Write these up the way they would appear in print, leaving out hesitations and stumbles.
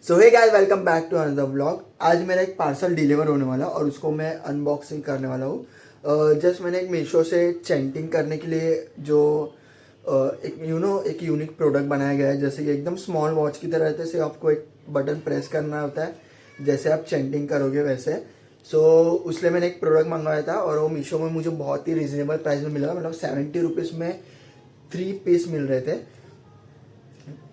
So hey guys, welcome back to another vlog. आज मेरा एक पार्सल डिलीवर होने वाला और उसको मैं अनबॉक्सिंग करने वाला हूँ। जस्ट मैंने एक मीशो से चैंटिंग करने के लिए जो एक यूनिक प्रोडक्ट बनाया गया है। जैसे कि एकदम स्मॉल वॉच की तरह रहते से आपको एक बटन प्रेस करना होता है, जैसे आप चैंटिंग करोगे वैसे। सो उसलिए मैंने एक प्रोडक्ट मंगवाया था और वो मीशो में मुझे बहुत ही रिजनेबल प्राइस में मिला। मतलब 70 रुपीज़ में 3 पीस मिल रहे थे।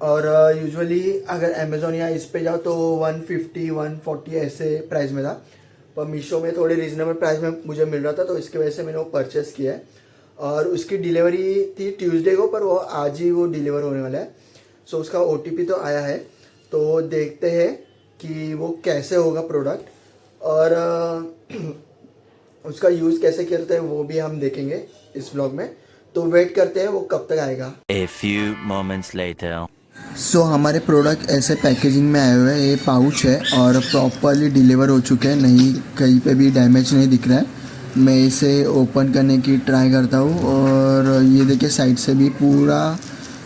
और यूजुअली अगर अमेजोन या इस पे जाओ तो 150 140 ऐसे प्राइस में था, पर मीशो में थोड़े रीजनेबल प्राइस में मुझे मिल रहा था, तो इसकी वजह से मैंने वो परचेस किया है। और उसकी डिलीवरी थी ट्यूसडे को, पर वो आज ही वो डिलीवर होने वाला है। सो उसका ओटीपी तो आया है, तो देखते हैं कि वो कैसे होगा प्रोडक्ट। और उसका यूज़ कैसे करते हैं वो भी हम देखेंगे इस व्लॉग में। तो वेट करते हैं वो कब तक आएगा। A few moments later. सो हमारे प्रोडक्ट ऐसे पैकेजिंग में आए हुए हैं। ये पाउच है और प्रॉपरली डिलीवर हो चुके हैं, नहीं कहीं पे भी डैमेज नहीं दिख रहा है। मैं इसे ओपन करने की ट्राई करता हूँ और ये देखिए साइड से भी पूरा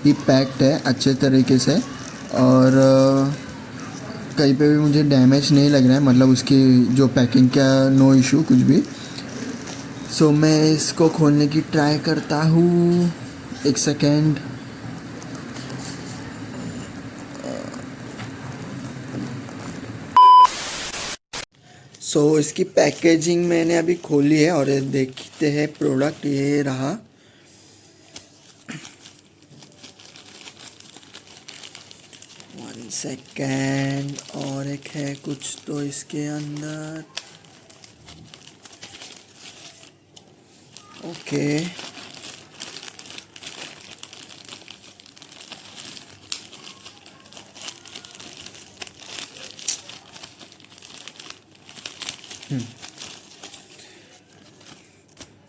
ही पैक्ड है अच्छे तरीके से। और कहीं पे भी मुझे डैमेज नहीं लग रहा है, मतलब उसकी जो पैकिंग का नो इशू कुछ भी। सो मैं इसको खोलने की ट्राई करता हूँ, एक सेकेंड। सो इसकी पैकेजिंग मैंने अभी खोली है और ये देखते हैं प्रोडक्ट, ये रहा। वन सेकेंड, और एक है कुछ तो इसके अंदर। ओके,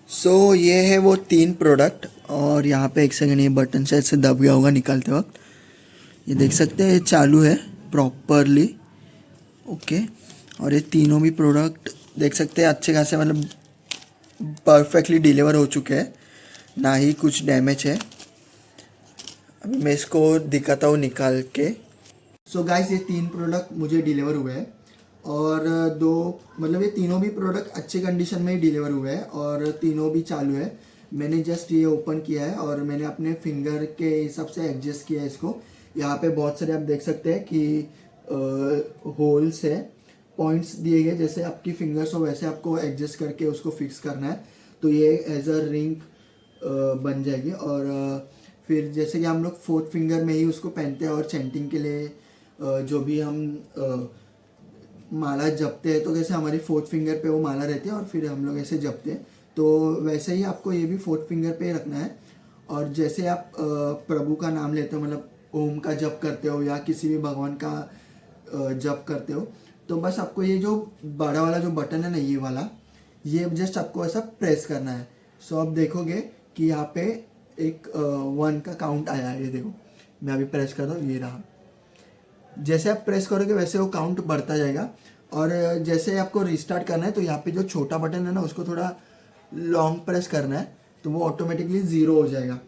सो ये है वो 3 प्रोडक्ट। और यहाँ पे एक सेकेंड, ये बटन शायद से दब गया होगा निकालते वक्त। ये देख सकते हैं ये चालू है प्रॉपरली। ओके, और ये तीनों भी प्रोडक्ट देख सकते हैं अच्छे खासे, मतलब परफेक्टली डिलीवर हो चुके हैं, ना ही कुछ डैमेज है। अभी मैं इसको दिखाता हूँ निकाल के। सो गाइस, ये 3 प्रोडक्ट मुझे डिलीवर हुए हैं और दो, मतलब ये तीनों भी प्रोडक्ट अच्छे कंडीशन में ही डिलीवर हुए हैं और तीनों भी चालू है। मैंने जस्ट ये ओपन किया है और मैंने अपने फिंगर के हिसाब से एडजस्ट किया है इसको। यहाँ पे बहुत सारे आप देख सकते हैं कि होल्स है, पॉइंट्स दिए गए, जैसे आपकी फिंगर्स हो वैसे आपको एडजस्ट करके उसको फिक्स करना है। तो ये एज अ रिंग बन जाएगी। और फिर जैसे कि हम लोग 4th फिंगर में ही उसको पहनते हैं और चैंटिंग के लिए जो भी हम माला जपते हैं, तो जैसे हमारी 4th फिंगर पे वो माला रहती है और फिर हम लोग ऐसे जपते हैं, तो वैसे ही आपको ये भी 4th फिंगर पे ही रखना है। और जैसे आप प्रभु का नाम लेते हो, मतलब ओम का जप करते हो या किसी भी भगवान का जप करते हो, तो बस आपको ये जो बड़ा वाला जो बटन है ना, ये वाला, ये जस्ट आपको ऐसा प्रेस करना है। सो आप देखोगे कि यहाँ पे एक 1 का काउंट आया है, ये देखो। मैं अभी प्रेस कर रहा हूँ, ये रहा। जैसे आप प्रेस करोगे वैसे वो काउंट बढ़ता जाएगा। और जैसे आपको रिस्टार्ट करना है तो यहाँ पे जो छोटा बटन है ना, उसको थोड़ा लॉन्ग प्रेस करना है, तो वो ऑटोमेटिकली ज़ीरो हो जाएगा।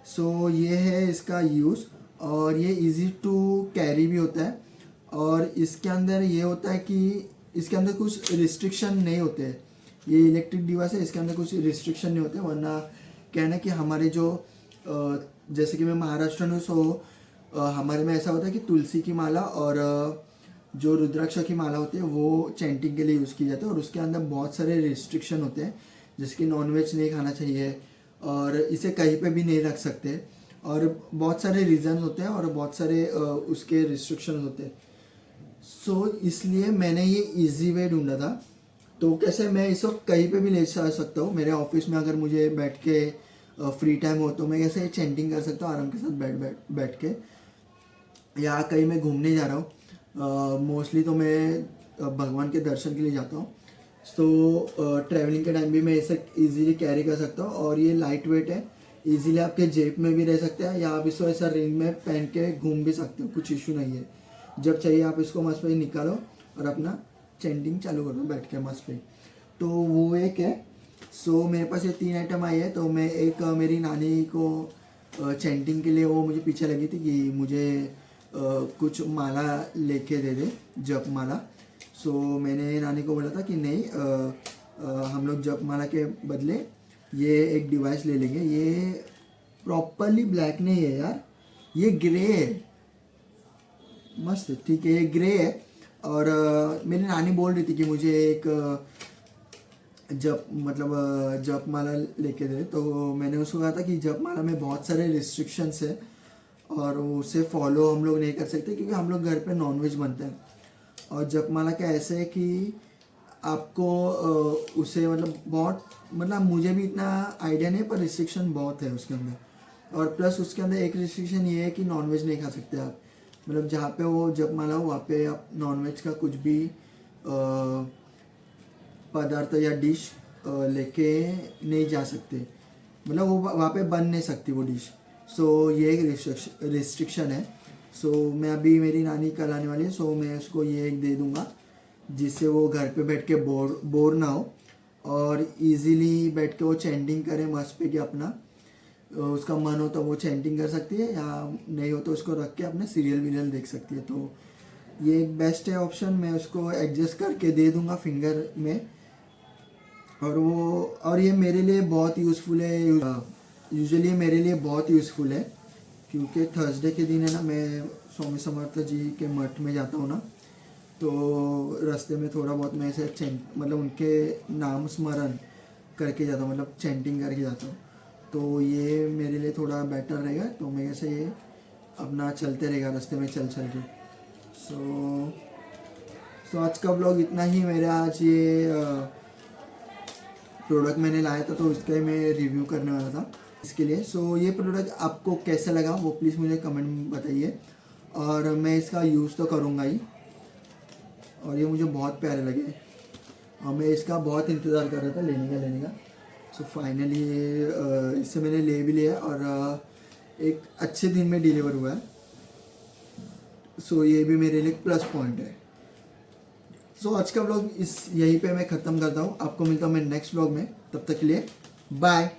सो ये है इसका यूज़। और ये इजी टू कैरी भी होता है। और इसके अंदर ये होता है कि इसके अंदर कुछ रिस्ट्रिक्शन नहीं होते हैं। ये इलेक्ट्रिक डिवाइस है, इसके अंदर कुछ रिस्ट्रिक्शन नहीं होते, वरना कहना कि हमारे जो जैसे कि मैं महाराष्ट्र में, सो हमारे में ऐसा होता है कि तुलसी की माला और जो रुद्राक्ष की माला होती है वो चैंटिंग के लिए यूज़ की जाती है। और उसके अंदर बहुत सारे रिस्ट्रिक्शन होते हैं, जैसे कि नॉनवेज नहीं खाना चाहिए और इसे कहीं पे भी नहीं रख सकते, और बहुत सारे रीज़न होते हैं और बहुत सारे उसके रिस्ट्रिक्शन होते हैं। सो इसलिए मैंने ये इजी वे ढूंढा था। तो कैसे मैं इस वक्त कहीं पे भी ले जा सकता हूँ। मेरे ऑफिस में अगर मुझे बैठ के फ्री टाइम हो तो मैं कैसे चैंटिंग कर सकता हूँ आराम के साथ बैठ के। या कहीं मैं घूमने जा रहा हूँ, मोस्टली तो मैं भगवान के दर्शन के लिए जाता हूँ, तो ट्रैवलिंग के टाइम भी मैं इसे इजीली कैरी कर सकता हूँ। और ये लाइट वेट है, इजीली आपके जेब में भी रह सकते हैं, या आप इसको ऐसा रिंग में पहन के घूम भी सकते हो, कुछ इशू नहीं है। जब चाहिए आप इसको मस्त पे निकालो और अपना चैंटिंग चालू कर दो बैठ के मस्त पे। तो वो एक है। सो मेरे पास ये 3 आइटम आई है। तो मैं एक मेरी नानी को चैंटिंग के लिए वो मुझे पीछे लगी थी कि मुझे कुछ माला लेके दे दे, जप माला। सो मैंने नानी को बोला था कि नहीं, हम लोग जप माला के बदले ये एक डिवाइस ले लेंगे। ये प्रॉपरली ब्लैक नहीं है यार, ये ग्रे है, मस्त है, ठीक है, ये ग्रे है। और मेरी नानी बोल रही थी कि मुझे एक जप माला लेके दे, तो मैंने उसको कहा था कि जप माला में बहुत सारे रिस्ट्रिक्शंस है और उसे फॉलो हम लोग नहीं कर सकते क्योंकि हम लोग घर पे नॉनवेज बनते हैं। और जप माला का ऐसे है कि आपको उसे बहुत मुझे भी इतना आइडिया नहीं, पर रिस्ट्रिक्शन बहुत है उसके अंदर। और प्लस उसके अंदर एक रिस्ट्रिक्शन ये है कि नॉनवेज नहीं खा सकते आप, जहाँ पे वो जप माला हो वहाँ पे आप नॉनवेज का कुछ भी पदार्थ या डिश लेके नहीं जा सकते, वो वहाँ पे बन नहीं सकती वो डिश। सो ये एक रिस्ट्रिक्शन है। सो मैं अभी, मेरी नानी कल आने वाली है, सो मैं उसको ये एक दे दूँगा जिससे वो घर पे बैठ के बोर ना हो और इजीली बैठ के वो चैंटिंग करे मस्त पे कि अपना उसका मन हो तो वो चैंटिंग कर सकती है, या नहीं हो तो उसको रख के अपने सीरियल वीरियल देख सकती है। तो ये एक बेस्ट है ऑप्शन, मैं उसको एडजस्ट करके दे दूँगा फिंगर में। और ये मेरे लिए बहुत यूज़फुल है, यूजुअली मेरे लिए बहुत यूज़फुल है क्योंकि थर्सडे के दिन है ना, मैं स्वामी समर्थ जी के मठ में जाता हूँ ना, तो रास्ते में थोड़ा बहुत मैं ऐसे उनके नाम स्मरण करके जाता हूँ, चैंटिंग करके जाता हूँ। तो ये मेरे लिए थोड़ा बेटर रहेगा, तो मैं ऐसे ये अपना चलते रहेगा रास्ते में चल के। सो आज का ब्लॉग इतना ही। मेरा आज ये प्रोडक्ट मैंने लाया था तो उसका ही मैं रिव्यू करने वाला था इसके लिए। सो ये प्रोडक्ट आपको कैसा लगा वो प्लीज़ मुझे कमेंट में बताइए, और मैं इसका यूज़ तो करूँगा ही, और ये मुझे बहुत प्यारे लगे और मैं इसका बहुत इंतज़ार कर रहा था लेने का। सो फाइनली इससे मैंने ले भी लिया और एक अच्छे दिन में डिलीवर हुआ है। सो ये भी मेरे लिए प्लस पॉइंट है। सो आज का ब्लॉग यहीं पे मैं ख़त्म करता हूँ। आपको मिलता हूँ मैं नेक्स्ट ब्लॉग में, तब तक के लिए बाय।